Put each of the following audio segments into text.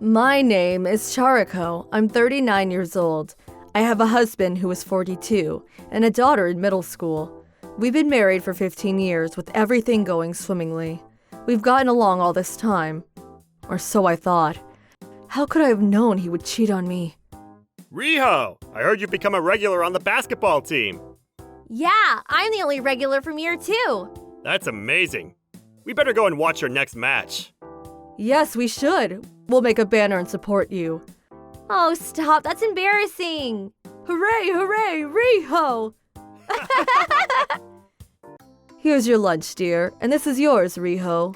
My name is Chariko. I'm 39 years old. I have a husband who is 42 and a daughter in middle school. We've been married for 15 years with everything going swimmingly. We've gotten along all this time. Or so I thought. How could I have known he would cheat on me? Riho, I heard you've become a regular on the basketball team. Yeah, I'm the only regular from year 2. That's amazing. We better go and watch your next match. Yes, we should. We'll make a banner and support you. Oh, stop. That's embarrassing. Hooray, hooray, Riho! Here's your lunch, dear, and this is yours, Riho.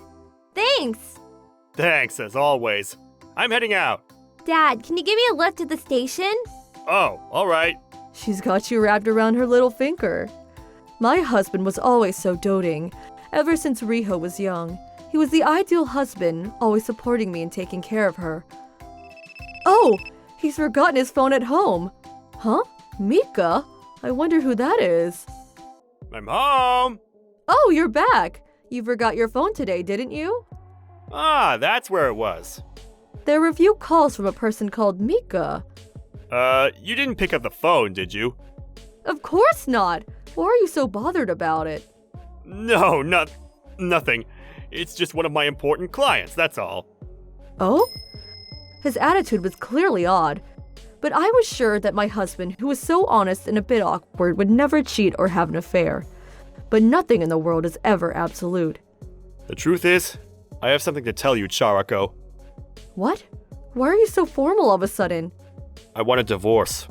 Thanks. Thanks, as always. I'm heading out. Dad, can you give me a lift to the station? Oh, all right. She's got you wrapped around her little finger. My husband was always so doting, ever since Riho was young. He was the ideal husband, always supporting me and taking care of her. Oh, he's forgotten his phone at home. Huh? Mika? I wonder who that is. I'm home. Oh, you're back. You forgot your phone today, didn't you? Ah, that's where it was. There were a few calls from a person called Mika. You didn't pick up the phone, did you? Of course not. Why are you so bothered about it? No, nothing. It's just one of my important clients, that's all. Oh? His attitude was clearly odd, but I was sure that my husband, who was so honest and a bit awkward, would never cheat or have an affair. But nothing in the world is ever absolute. The truth is, I have something to tell you, Chariko. What? Why are you so formal all of a sudden? I want a divorce.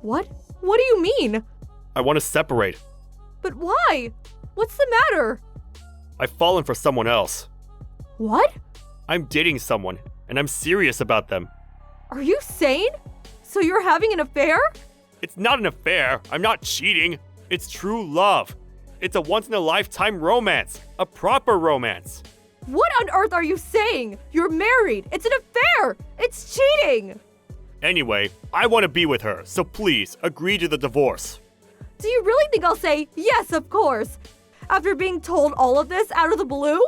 What? What do you mean? I want to separate. But why? What's the matter? I've fallen for someone else. What? I'm dating someone, and I'm serious about them. Are you sane? So you're having an affair? It's not an affair. I'm not cheating. It's true love. It's a once-in-a-lifetime romance. A proper romance. What on earth are you saying? You're married. It's an affair. It's cheating. Anyway, I want to be with her, so please agree to the divorce. Do you really think I'll say, yes, of course? After being told all of this out of the blue?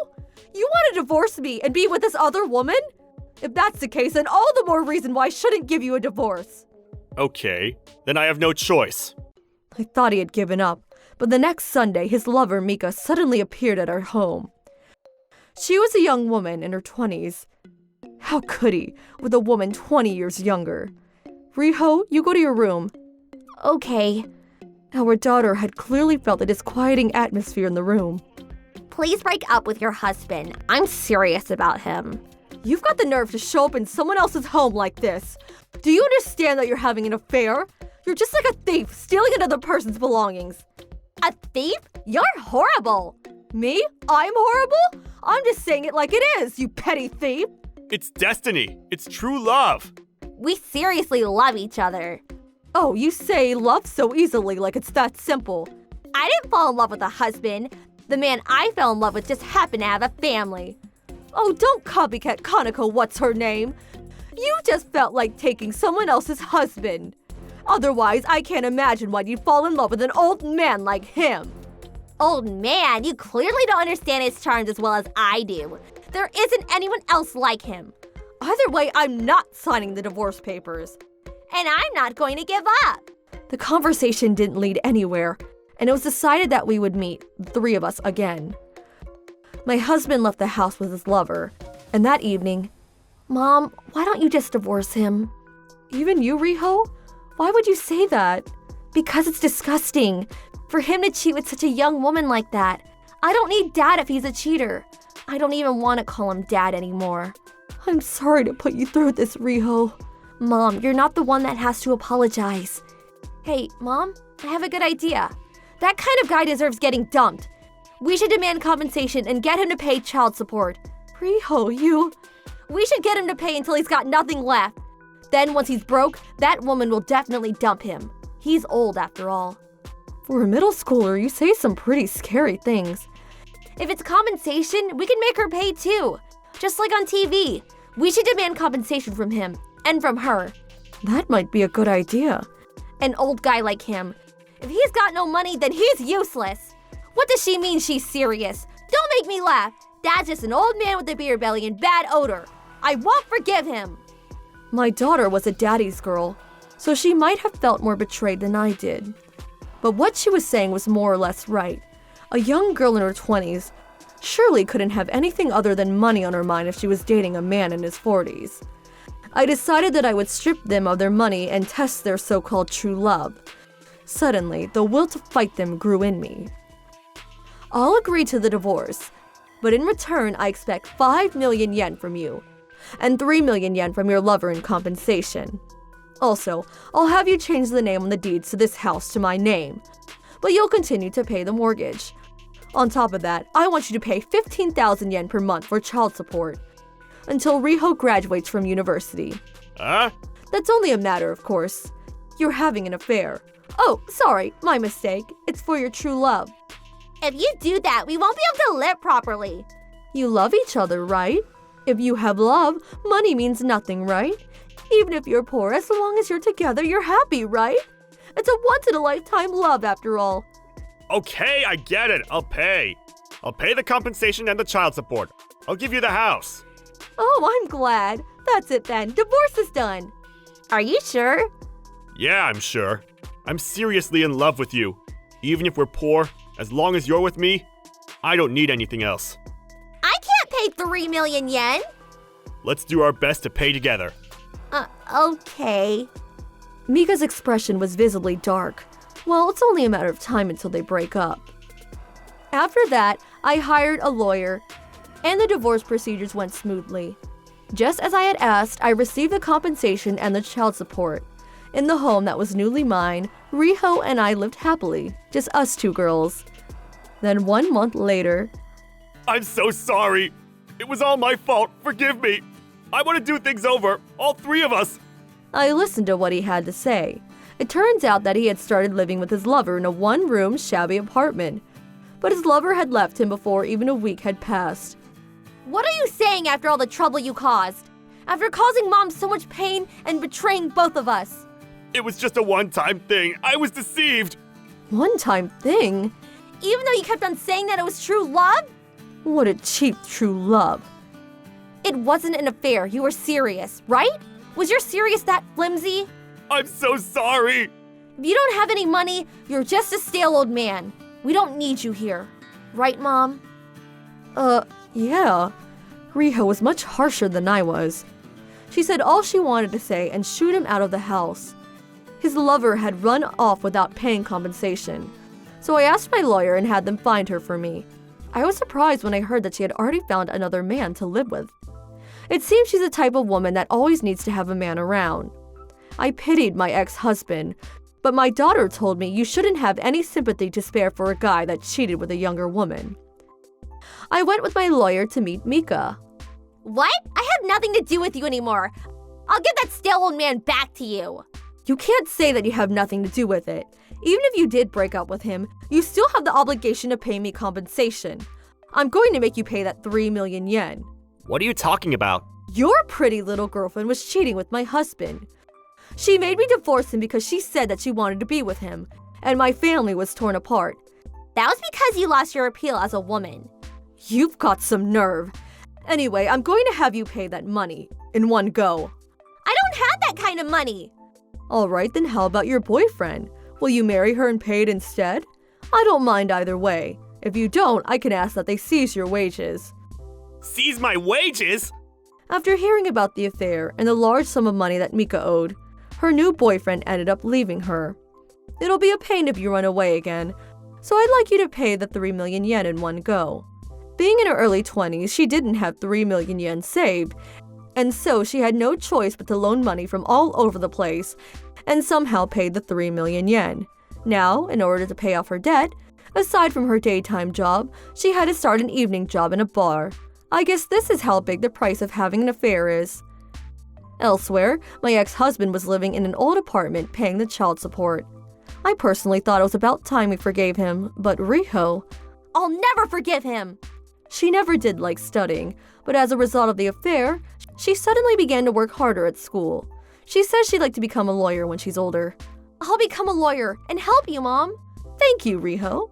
You want to divorce me and be with this other woman? If that's the case, then all the more reason why I shouldn't give you a divorce. Okay, then I have no choice. I thought he had given up, but the next Sunday, his lover, Mika, suddenly appeared at our home. She was a young woman in her 20s. How could he, with a woman 20 years younger? Riho, you go to your room. Okay. Our daughter had clearly felt the disquieting atmosphere in the room. Please break up with your husband. I'm serious about him. You've got the nerve to show up in someone else's home like this. Do you understand that you're having an affair? You're just like a thief, stealing another person's belongings. A thief? You're horrible. Me? I'm horrible? I'm just saying it like it is, you petty thief. It's destiny. It's true love. We seriously love each other. Oh, you say love so easily like it's that simple. I didn't fall in love with a husband. The man I fell in love with just happened to have a family. Oh, don't copycat Kaneko what's her name. You just felt like taking someone else's husband. Otherwise, I can't imagine why you'd fall in love with an old man like him. Old man, you clearly don't understand his charms as well as I do. There isn't anyone else like him. Either way, I'm not signing the divorce papers. And I'm not going to give up. The conversation didn't lead anywhere, and it was decided that we would meet, the three of us, again. My husband left the house with his lover, and that evening, Mom, why don't you just divorce him? Even you, Riho? Why would you say that? Because it's disgusting. For him to cheat with such a young woman like that. I don't need Dad if he's a cheater. I don't even want to call him Dad anymore. I'm sorry to put you through this, Riho. Mom, you're not the one that has to apologize. Hey, Mom, I have a good idea. That kind of guy deserves getting dumped. We should demand compensation and get him to pay child support. Riho, you... We should get him to pay until he's got nothing left. Then once he's broke, that woman will definitely dump him. He's old after all. For a middle schooler, you say some pretty scary things. If it's compensation, we can make her pay too. Just like on TV. We should demand compensation from him and from her. That might be a good idea. An old guy like him. If he's got no money, then he's useless. What does she mean she's serious? Don't make me laugh. Dad's just an old man with a beer belly and bad odor. I won't forgive him. My daughter was a daddy's girl, so she might have felt more betrayed than I did. But what she was saying was more or less right. A young girl in her 20s surely couldn't have anything other than money on her mind if she was dating a man in his 40s. I decided that I would strip them of their money and test their so-called true love. Suddenly, the will to fight them grew in me. I'll agree to the divorce, but in return, I expect 5 million yen from you, and 3 million yen from your lover in compensation. Also, I'll have you change the name on the deeds to this house to my name, but you'll continue to pay the mortgage. On top of that, I want you to pay 15,000 yen per month for child support until Riho graduates from university. Huh? That's only a matter, of course. You're having an affair. Oh, sorry, my mistake. It's for your true love. If you do that, we won't be able to live properly. You love each other, right? If you have love, money means nothing, right? Even if you're poor, as long as you're together, you're happy, right? It's a once-in-a-lifetime love, after all. Okay, I get it. I'll pay. I'll pay the compensation and the child support. I'll give you the house. Oh, I'm glad. That's it then. Divorce is done. Are you sure? Yeah, I'm sure. I'm seriously in love with you. Even if we're poor, as long as you're with me, I don't need anything else. I can't pay 3 million yen. Let's do our best to pay together. Okay. Mika's expression was visibly dark. Well, it's only a matter of time until they break up. After that, I hired a lawyer, and the divorce procedures went smoothly. Just as I had asked, I received the compensation and the child support. In the home that was newly mine, Riho and I lived happily, just us two girls. Then 1 month later, I'm so sorry. It was all my fault. Forgive me. I want to do things over. All three of us. I listened to what he had to say. It turns out that he had started living with his lover in a one-room, shabby apartment. But his lover had left him before even a week had passed. What are you saying after all the trouble you caused? After causing Mom so much pain and betraying both of us? It was just a one-time thing. I was deceived. One-time thing? Even though you kept on saying that it was true love? What a cheap true love. It wasn't an affair. You were serious, right? Was your serious that flimsy? I'm so sorry. If you don't have any money, you're just a stale old man. We don't need you here. Right, Mom? Yeah. Riho was much harsher than I was. She said all she wanted to say and shoot him out of the house. His lover had run off without paying compensation, so I asked my lawyer and had them find her for me. I was surprised when I heard that she had already found another man to live with. It seems she's the type of woman that always needs to have a man around. I pitied my ex-husband, but my daughter told me you shouldn't have any sympathy to spare for a guy that cheated with a younger woman. I went with my lawyer to meet Mika. What? I have nothing to do with you anymore. I'll give that stale old man back to you. You can't say that you have nothing to do with it. Even if you did break up with him, you still have the obligation to pay me compensation. I'm going to make you pay that 3 million yen. What are you talking about? Your pretty little girlfriend was cheating with my husband. She made me divorce him because she said that she wanted to be with him, and my family was torn apart. That was because you lost your appeal as a woman. You've got some nerve. Anyway, I'm going to have you pay that money in one go. I don't have that kind of money. All right, then how about your boyfriend? Will you marry her and pay it instead? I don't mind either way. If you don't, I can ask that they seize your wages. Seize my wages? After hearing about the affair and the large sum of money that Mika owed, her new boyfriend ended up leaving her. It'll be a pain if you run away again, so I'd like you to pay the 3 million yen in one go. Being in her early 20s, she didn't have 3 million yen saved, and so she had no choice but to loan money from all over the place and somehow paid the 3 million yen. Now, in order to pay off her debt, aside from her daytime job, she had to start an evening job in a bar. I guess this is how big the price of having an affair is. Elsewhere, my ex-husband was living in an old apartment paying the child support. I personally thought it was about time we forgave him, but Riho, I'll never forgive him. She never did like studying, but as a result of the affair, she suddenly began to work harder at school. She says she'd like to become a lawyer when she's older. I'll become a lawyer and help you, Mom. Thank you, Riho.